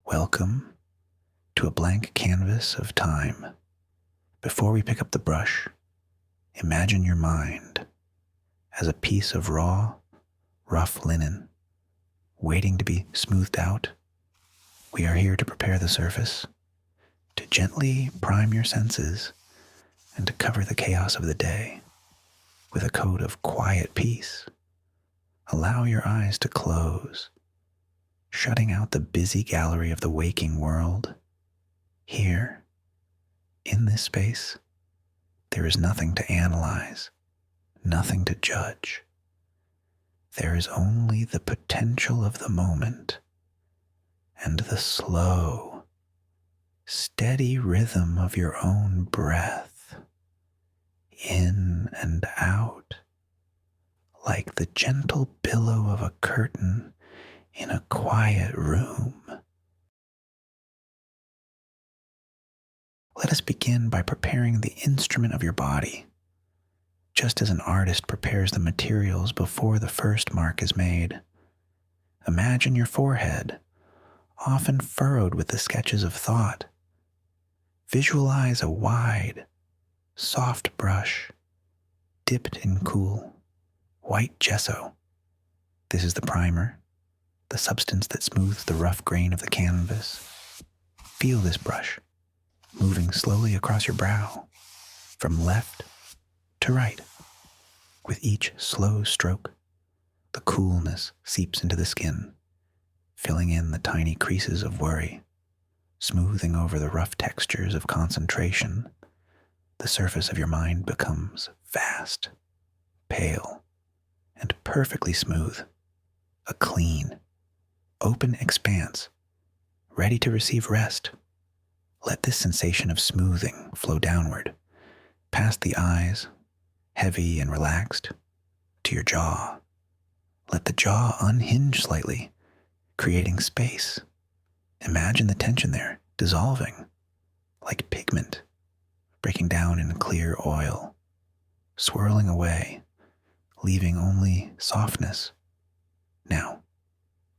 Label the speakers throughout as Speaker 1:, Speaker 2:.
Speaker 1: Welcome to a blank canvas of time. Before we pick up the brush, imagine your mind as a piece of raw, rough linen, waiting to be smoothed out. We are here to prepare the surface, to gently prime your senses, and to cover the chaos of the day with a coat of quiet peace. Allow your eyes to close, shutting out the busy gallery of the waking world. Here, in this space, there is nothing to analyze, nothing to judge. There is only the potential of the moment and the slow, steady rhythm of your own breath, in and out, like the gentle billow of a curtain in a quiet room. Let us begin by preparing the instrument of your body, just as an artist prepares the materials before the first mark is made. Imagine your forehead, often furrowed with the sketches of thought. Visualize a wide, soft brush, dipped in cool, white gesso. This is the primer, the substance that smooths the rough grain of the canvas. Feel this brush, moving slowly across your brow, from left to right. With each slow stroke, the coolness seeps into the skin, filling in the tiny creases of worry, smoothing over the rough textures of concentration. The surface of your mind becomes vast, pale, and perfectly smooth, a clean, open expanse, ready to receive rest. Let this sensation of smoothing flow downward, past the eyes, heavy and relaxed, to your jaw. Let the jaw unhinge slightly, creating space. Imagine the tension there dissolving, like pigment, breaking down in clear oil, swirling away, leaving only softness. Now,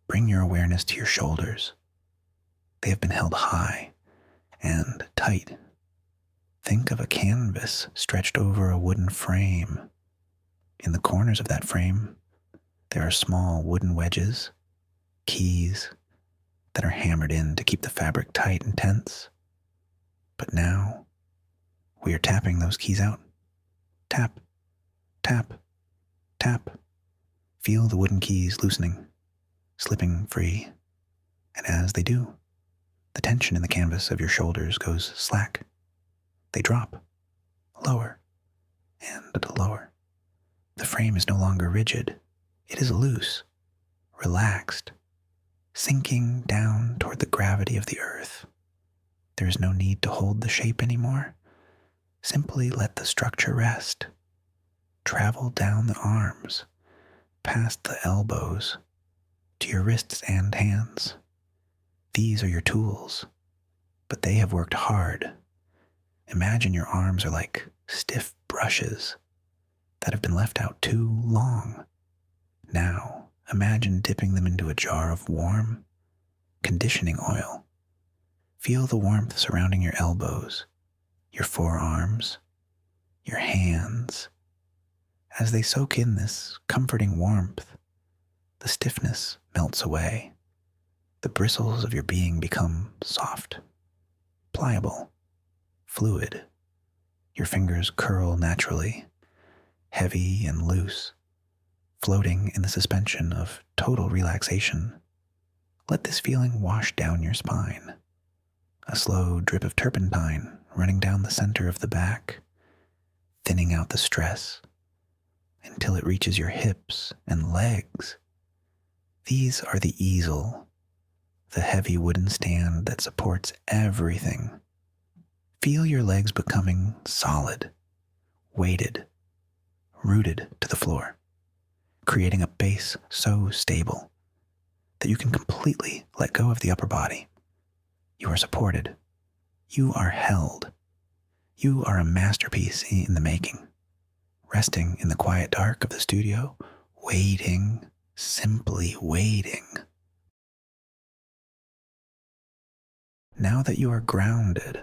Speaker 1: bring your awareness to your shoulders. They have been held high and tight. Think of a canvas stretched over a wooden frame. In the corners of that frame, there are small wooden wedges, keys that are hammered in to keep the fabric tight and tense. But now, we are tapping those keys out. Tap, tap, tap. Feel the wooden keys loosening, slipping free. And as they do, the tension in the canvas of your shoulders goes slack. They drop, lower, and lower. The frame is no longer rigid. It is loose, relaxed, sinking down toward the gravity of the earth. There is no need to hold the shape anymore. Simply let the structure rest. Travel down the arms, past the elbows, to your wrists and hands. These are your tools, but they have worked hard. Imagine your arms are like stiff brushes that have been left out too long. Now, imagine dipping them into a jar of warm, conditioning oil. Feel the warmth surrounding your elbows, your forearms, your hands. As they soak in this comforting warmth, the stiffness melts away. The bristles of your being become soft, pliable, fluid. Your fingers curl naturally, heavy and loose, floating in the suspension of total relaxation. Let this feeling wash down your spine, a slow drip of turpentine running down the center of the back, thinning out the stress until it reaches your hips and legs. These are the easel, the heavy wooden stand that supports everything. Feel your legs becoming solid, weighted, rooted to the floor, creating a base so stable that you can completely let go of the upper body. You are supported. You are held. You are a masterpiece in the making, resting in the quiet dark of the studio, waiting, simply waiting. Now that you are grounded,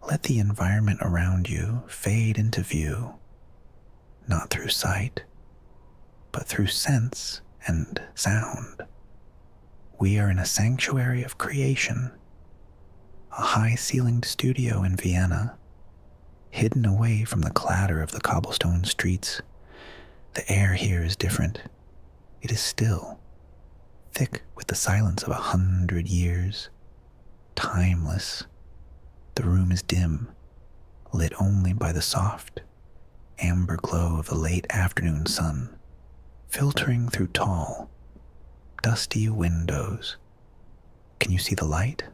Speaker 1: let the environment around you fade into view, not through sight, but through sense and sound. We are in a sanctuary of creation, a high-ceilinged studio in Vienna, hidden away from the clatter of the cobblestone streets. The air here is different. It is still, thick with the silence of 100 years, timeless. The room is dim, lit only by the soft, amber glow of the late afternoon sun, filtering through tall, dusty windows. Can you see the light?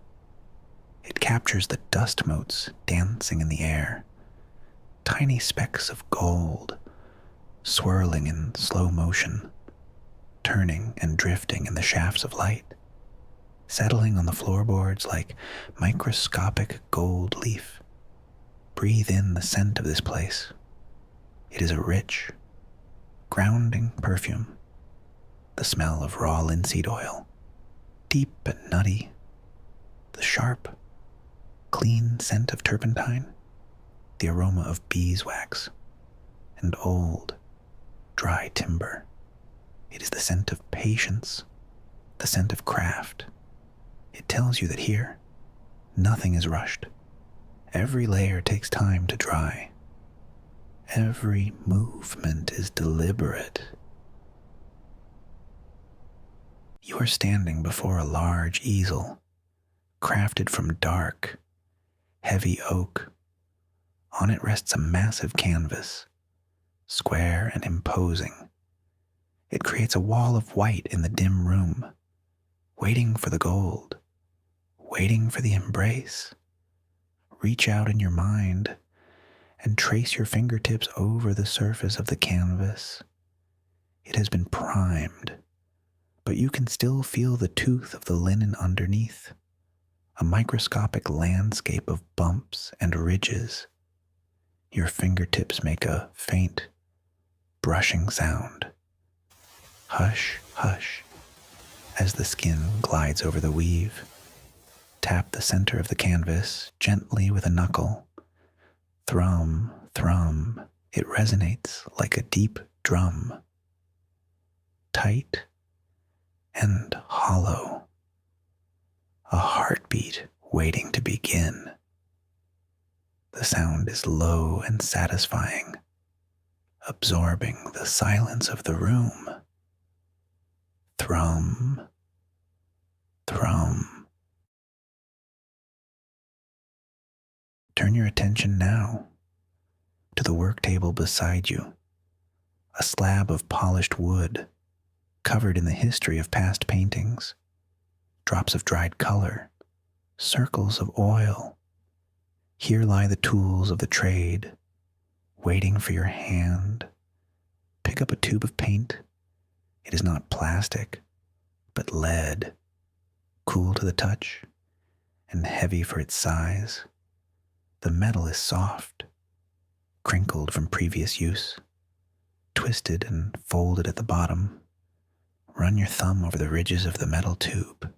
Speaker 1: It captures the dust motes dancing in the air, tiny specks of gold, swirling in slow motion, turning and drifting in the shafts of light, settling on the floorboards like microscopic gold leaf. Breathe in the scent of this place. It is a rich, grounding perfume, the smell of raw linseed oil, deep and nutty, the sharp, clean scent of turpentine, the aroma of beeswax, and old, dry timber. It is the scent of patience, the scent of craft. It tells you that here, nothing is rushed. Every layer takes time to dry. Every movement is deliberate. You are standing before a large easel, crafted from dark, heavy oak. On it rests a massive canvas, square and imposing. It creates a wall of white in the dim room, waiting for the gold, waiting for the embrace. Reach out in your mind and trace your fingertips over the surface of the canvas. It has been primed, but you can still feel the tooth of the linen underneath, a microscopic landscape of bumps and ridges. Your fingertips make a faint, brushing sound. Hush, hush, as the skin glides over the weave. Tap the center of the canvas gently with a knuckle. Thrum, thrum, it resonates like a deep drum. Tight and hollow. A heartbeat waiting to begin. The sound is low and satisfying, absorbing the silence of the room. Thrum, thrum. Turn your attention now to the work table beside you, a slab of polished wood covered in the history of past paintings, drops of dried color, circles of oil. Here lie the tools of the trade, waiting for your hand. Pick up a tube of paint. It is not plastic, but lead, cool to the touch and heavy for its size. The metal is soft, crinkled from previous use, twisted and folded at the bottom. Run your thumb over the ridges of the metal tube,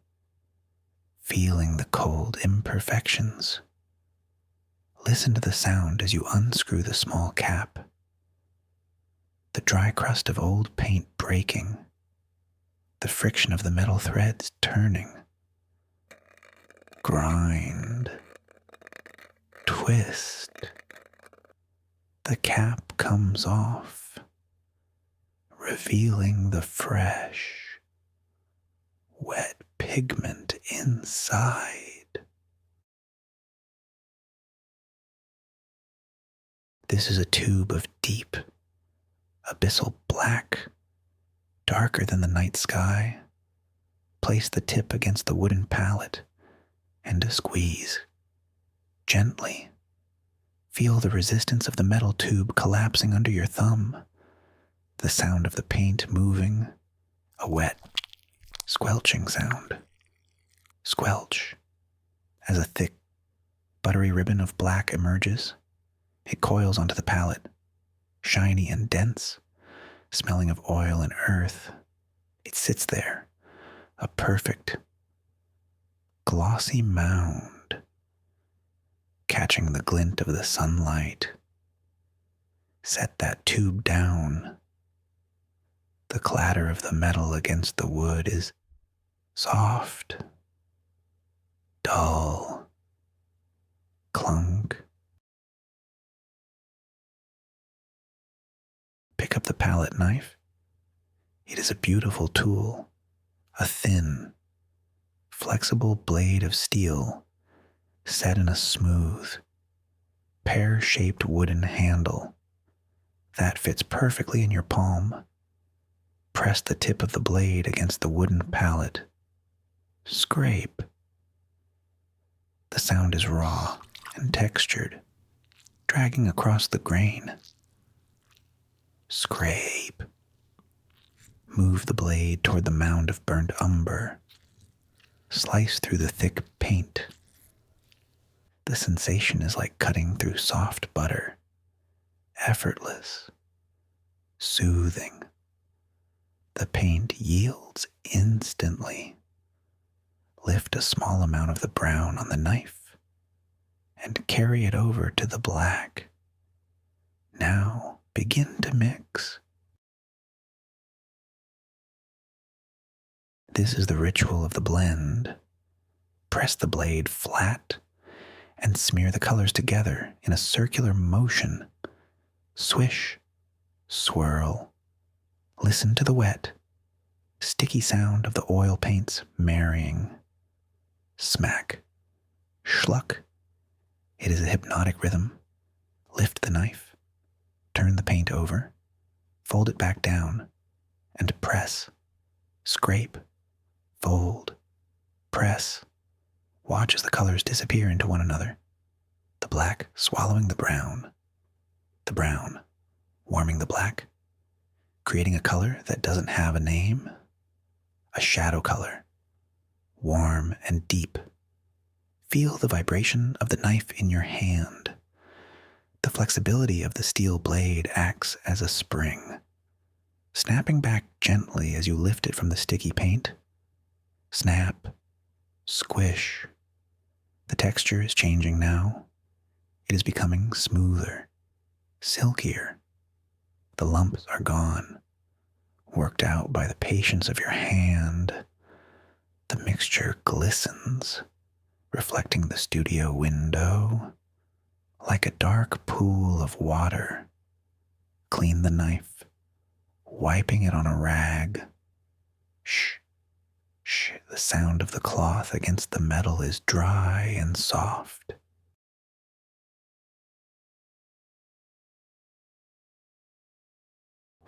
Speaker 1: feeling the cold imperfections. Listen to the sound as you unscrew the small cap. The dry crust of old paint breaking, the friction of the metal threads turning. Grind. Twist. The cap comes off, revealing the fresh, wet pigment inside. This is a tube of deep, abyssal black, darker than the night sky, Place the tip against the wooden pallet and squeeze. Gently. Feel the resistance of the metal tube collapsing under your thumb, the sound of the paint moving, a wet, squelching sound. Squelch. As a thick, buttery ribbon of black emerges, it coils onto the pallet, shiny and dense, smelling of oil and earth. It sits there, a perfect, glossy mound, catching the glint of the sunlight. Set that tube down. The clatter of the metal against the wood is soft, dull, clunk. Pick up the palette knife. It is a beautiful tool, a thin, flexible blade of steel set in a smooth, pear-shaped wooden handle that fits perfectly in your palm. Press the tip of the blade against the wooden pallet. Scrape. The sound is raw and textured, dragging across the grain. Scrape. Move the blade toward the mound of burnt umber. Slice through the thick paint. The sensation is like cutting through soft butter. Effortless. Soothing. The paint yields instantly. Lift a small amount of the brown on the knife and carry it over to the black. Now begin to mix. This is the ritual of the blend. Press the blade flat and smear the colors together in a circular motion. Swish, swirl. Listen to the wet, sticky sound of the oil paints marrying. Smack, schluck. It is a hypnotic rhythm. Lift the knife, turn the paint over, fold it back down, and press. Scrape, fold, press. Watch as the colors disappear into one another. The black swallowing the brown warming the black, creating a color that doesn't have a name, a shadow color, warm and deep. Feel the vibration of the knife in your hand. The flexibility of the steel blade acts as a spring, snapping back gently as you lift it from the sticky paint. Snap, squish. The texture is changing now. It is becoming smoother, silkier. The lumps are gone, worked out by the patience of your hand. The mixture glistens, reflecting the studio window like a dark pool of water. Clean the knife, wiping it on a rag. Shh, shh, the sound of the cloth against the metal is dry and soft.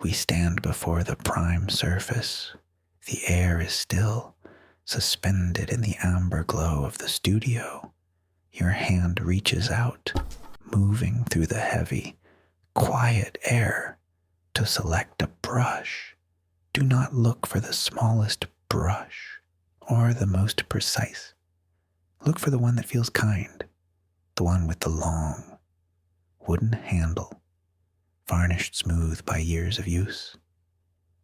Speaker 1: We stand before the prime surface. The air is still, suspended in the amber glow of the studio. Your hand reaches out, moving through the heavy, quiet air to select a brush. Do not look for the smallest brush or the most precise. Look for the one that feels kind, the one with the long, wooden handle, varnished smooth by years of use.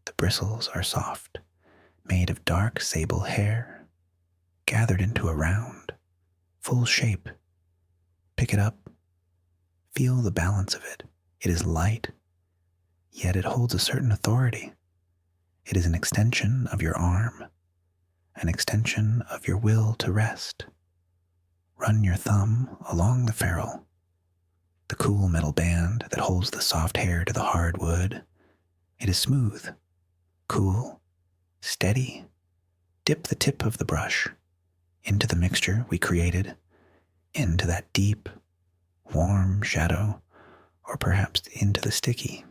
Speaker 1: The bristles are soft, made of dark sable hair, gathered into a round, full shape. Pick it up. Feel the balance of it. It is light, yet it holds a certain authority. It is an extension of your arm, an extension of your will to rest. Run your thumb along the ferrule, the cool metal band that holds the soft hair to the hard wood. It is smooth, cool, steady. Dip the tip of the brush into the mixture we created, into that deep, warm shadow, or perhaps into the sticky,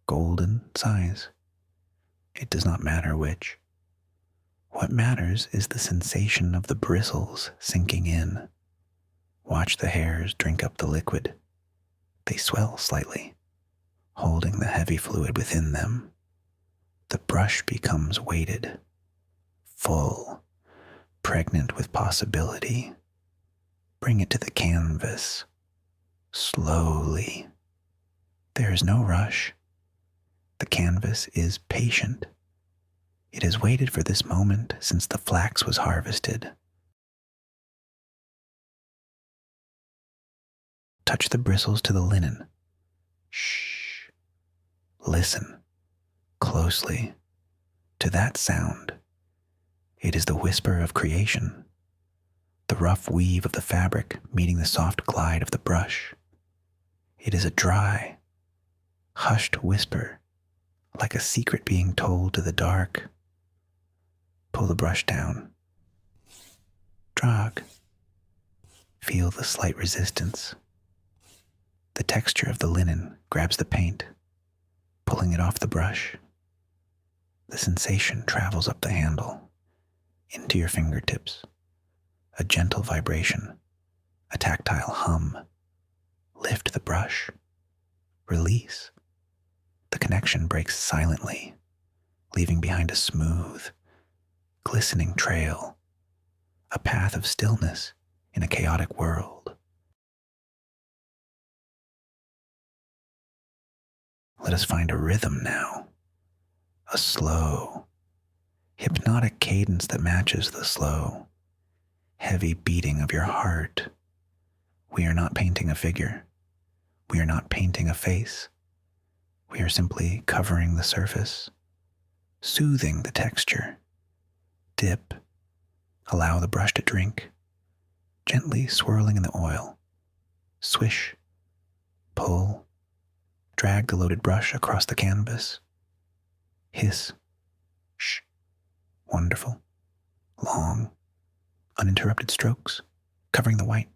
Speaker 1: golden size. It does not matter which. What matters is the sensation of the bristles sinking in. Watch the hairs drink up the liquid. They swell slightly, holding the heavy fluid within them. The brush becomes weighted, full, pregnant with possibility. Bring it to the canvas, slowly. There is no rush. The canvas is patient. It has waited for this moment since the flax was harvested. Touch the bristles to the linen. Shh. Listen closely to that sound. It is the whisper of creation, the rough weave of the fabric meeting the soft glide of the brush. It is a dry, hushed whisper, like a secret being told to the dark. Pull the brush down. Drag. Feel the slight resistance. The texture of the linen grabs the paint, pulling it off the brush. The sensation travels up the handle, into your fingertips. A gentle vibration, a tactile hum. Lift the brush. Release. The connection breaks silently, leaving behind a smooth, glistening trail, a path of stillness in a chaotic world. Let us find a rhythm now, a slow, hypnotic cadence that matches the slow, heavy beating of your heart. We are not painting a figure. We are not painting a face. We are simply covering the surface, soothing the texture. Dip. Allow the brush to drink, gently swirling in the oil. Swish. Pull. Drag the loaded brush across the canvas. Hiss. Shh. Wonderful. Long, uninterrupted strokes, covering the white,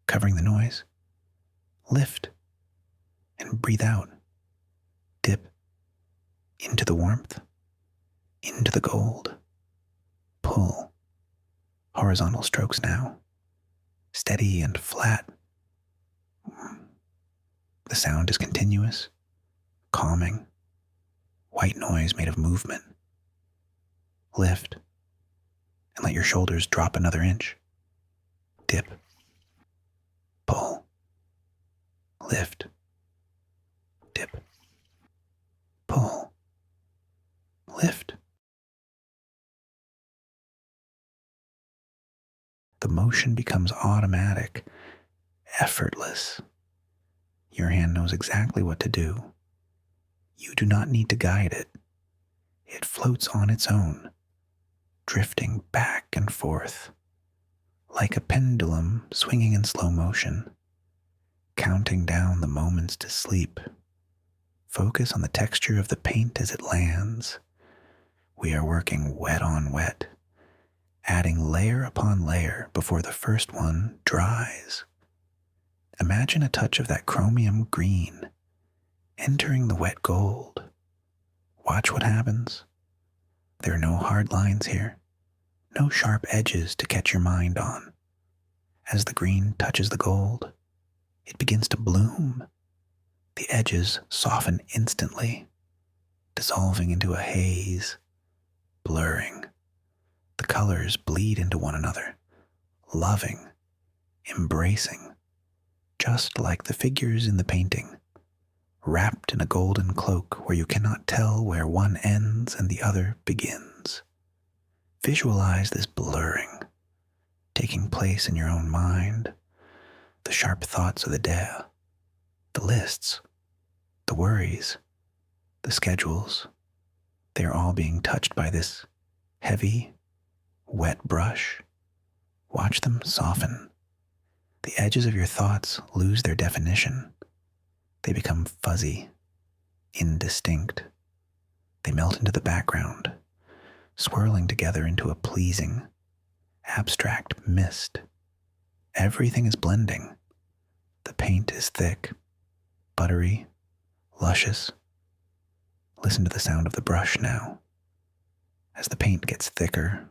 Speaker 1: covering the noise. Lift and breathe out. Dip into the warmth, into the gold. Pull. Horizontal strokes now, steady and flat. The sound is continuous, calming, white noise made of movement. Lift, and let your shoulders drop another inch. Dip. Pull. Lift. Dip. Pull. Lift. The motion becomes automatic, effortless. Your hand knows exactly what to do. You do not need to guide it. It floats on its own, drifting back and forth, like a pendulum swinging in slow motion, counting down the moments to sleep. Focus on the texture of the paint as it lands. We are working wet on wet, adding layer upon layer before the first one dries. Imagine a touch of that chromium green entering the wet gold. Watch what happens. There are no hard lines here, no sharp edges to catch your mind on. As the green touches the gold, it begins to bloom. The edges soften instantly, dissolving into a haze, blurring. The colors bleed into one another, loving, embracing, just like the figures in the painting, wrapped in a golden cloak where you cannot tell where one ends and the other begins. Visualize this blurring, taking place in your own mind, the sharp thoughts of the day, the lists, the worries, the schedules. They are all being touched by this heavy, wet brush. Watch them soften. The edges of your thoughts lose their definition. They become fuzzy, indistinct. They melt into the background, swirling together into a pleasing, abstract mist. Everything is blending. The paint is thick, buttery, luscious. Listen to the sound of the brush now. As the paint gets thicker,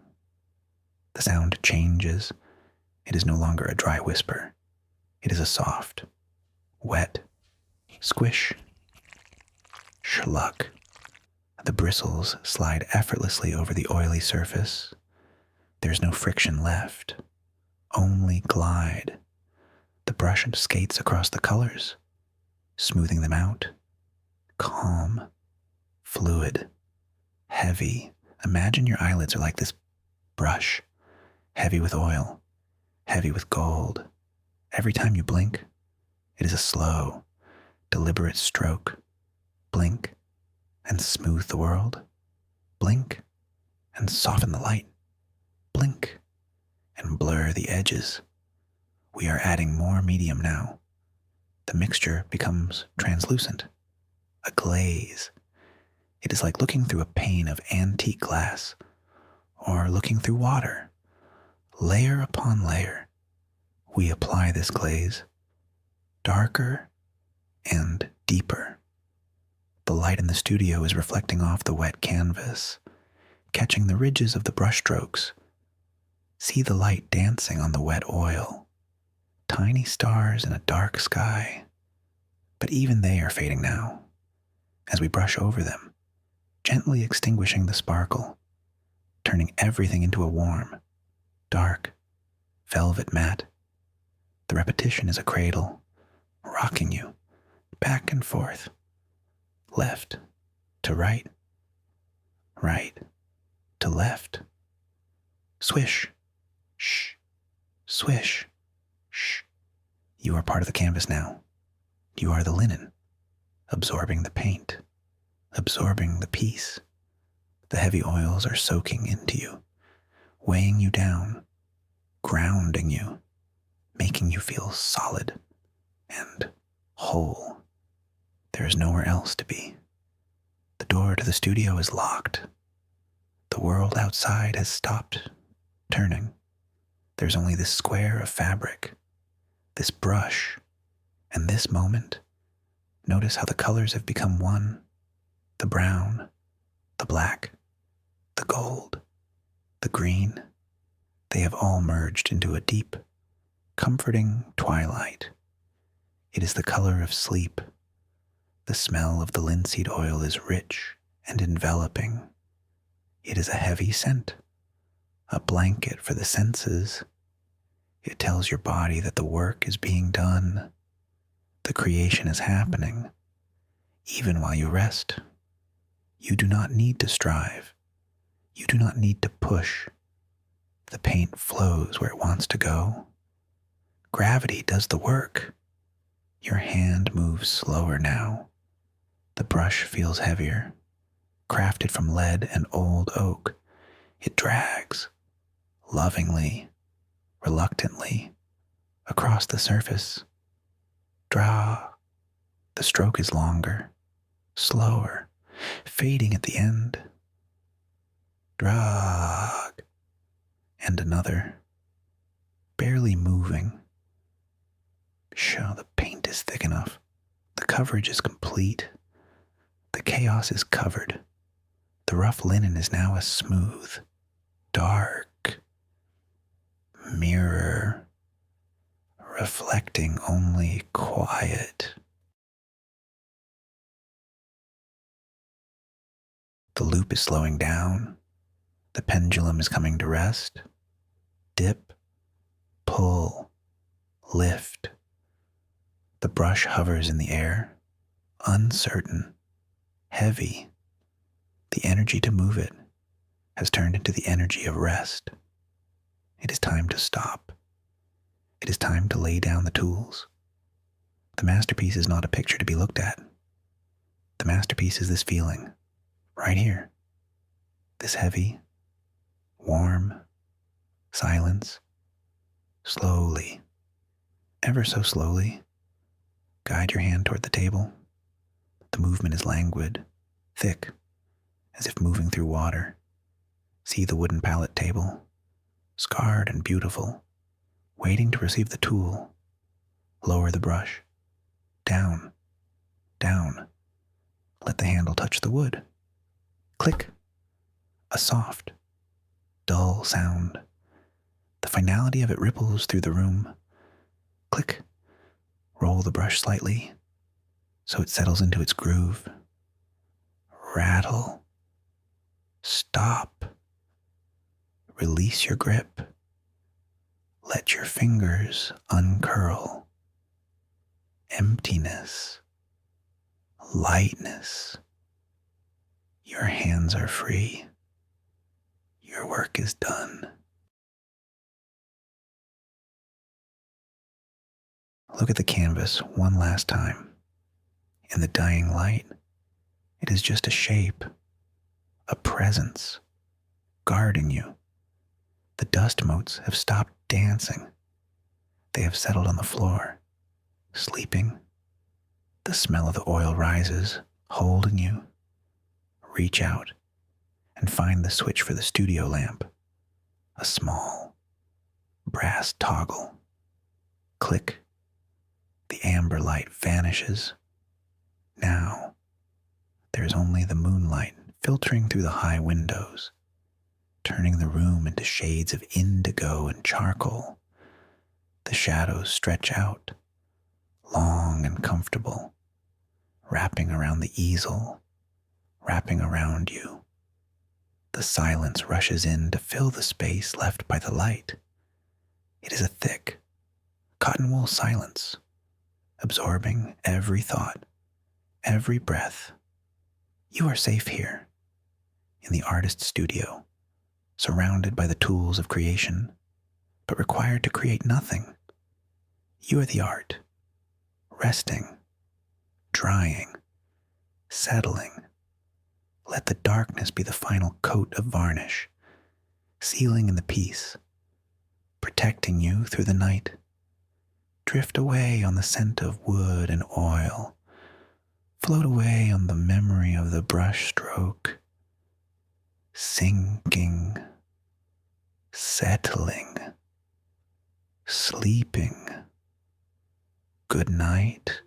Speaker 1: the sound changes. It is no longer a dry whisper. It is a soft, wet squish, schluck. The bristles slide effortlessly over the oily surface. There's no friction left, only glide. The brush skates across the colors, smoothing them out. Calm, fluid, heavy. Imagine your eyelids are like this brush, heavy with oil, heavy with gold. Every time you blink, it is a slow, deliberate stroke. Blink and smooth the world. Blink and soften the light. Blink and blur the edges. We are adding more medium now. The mixture becomes translucent, a glaze. It is like looking through a pane of antique glass or looking through water. Layer upon layer, we apply this glaze, darker and deeper. The light in the studio is reflecting off the wet canvas, catching the ridges of the brushstrokes. See the light dancing on the wet oil, tiny stars in a dark sky. But even they are fading now, as we brush over them, gently extinguishing the sparkle, turning everything into a warm, dark, velvet mat. The repetition is a cradle, rocking you back and forth, left to right, right to left. Swish, shh, swish, shh. You are part of the canvas now. You are the linen, absorbing the paint, absorbing the piece. The heavy oils are soaking into you, weighing you down, grounding you, making you feel solid and whole. There is nowhere else to be. The door to the studio is locked. The world outside has stopped turning. There's only this square of fabric, this brush, and this moment. Notice how the colors have become one. The brown, the black, the gold, the green. They have all merged into a deep, comforting twilight. It is the color of sleep. The smell of the linseed oil is rich and enveloping. It is a heavy scent, a blanket for the senses. It tells your body that the work is being done. The creation is happening, even while you rest. You do not need to strive. You do not need to push. The paint flows where it wants to go. Gravity does the work. Your hand moves slower now. The brush feels heavier. Crafted from lead and old oak, it drags, lovingly, reluctantly, across the surface. Draw. The stroke is longer, slower, fading at the end. Drag. And another, barely moving. Show the paint is thick enough. The coverage is complete. The chaos is covered. The rough linen is now a smooth, dark mirror, reflecting only quiet. The loop is slowing down. The pendulum is coming to rest. Dip, pull, lift. The brush hovers in the air, uncertain, heavy. The energy to move it has turned into the energy of rest. It is time to stop. It is time to lay down the tools. The masterpiece is not a picture to be looked at. The masterpiece is this feeling, right here. This heavy, warm silence. Slowly, ever so slowly, guide your hand toward the table. The movement is languid, thick, as if moving through water. See the wooden pallet table, scarred and beautiful, waiting to receive the tool. Lower the brush. Down, down. Let the handle touch the wood. Click. a soft, dull sound. The finality of it ripples through the room. Click. Roll the brush slightly so it settles into its groove. Rattle. Stop. Release your grip. Let your fingers uncurl. Emptiness. Lightness. Your hands are free. Your work is done. Look at the canvas one last time. In the dying light, it is just a shape, a presence, guarding you. The dust motes have stopped dancing. They have settled on the floor, sleeping. The smell of the oil rises, holding you. Reach out and find the switch for the studio lamp. A small, brass toggle. Click. The amber light vanishes. Now, there is only the moonlight filtering through the high windows, turning the room into shades of indigo and charcoal. The shadows stretch out, long and comfortable, wrapping around the easel, wrapping around you. The silence rushes in to fill the space left by the light. It is a thick, cotton wool silence, absorbing every thought, every breath. You are safe here, in the artist's studio, surrounded by the tools of creation, but required to create nothing. You are the art, resting, drying, settling. Let the darkness be the final coat of varnish, sealing in the piece, protecting you through the night. Drift away on the scent of wood and oil. Float away on the memory of the brush stroke. Sinking, settling, sleeping. Good night.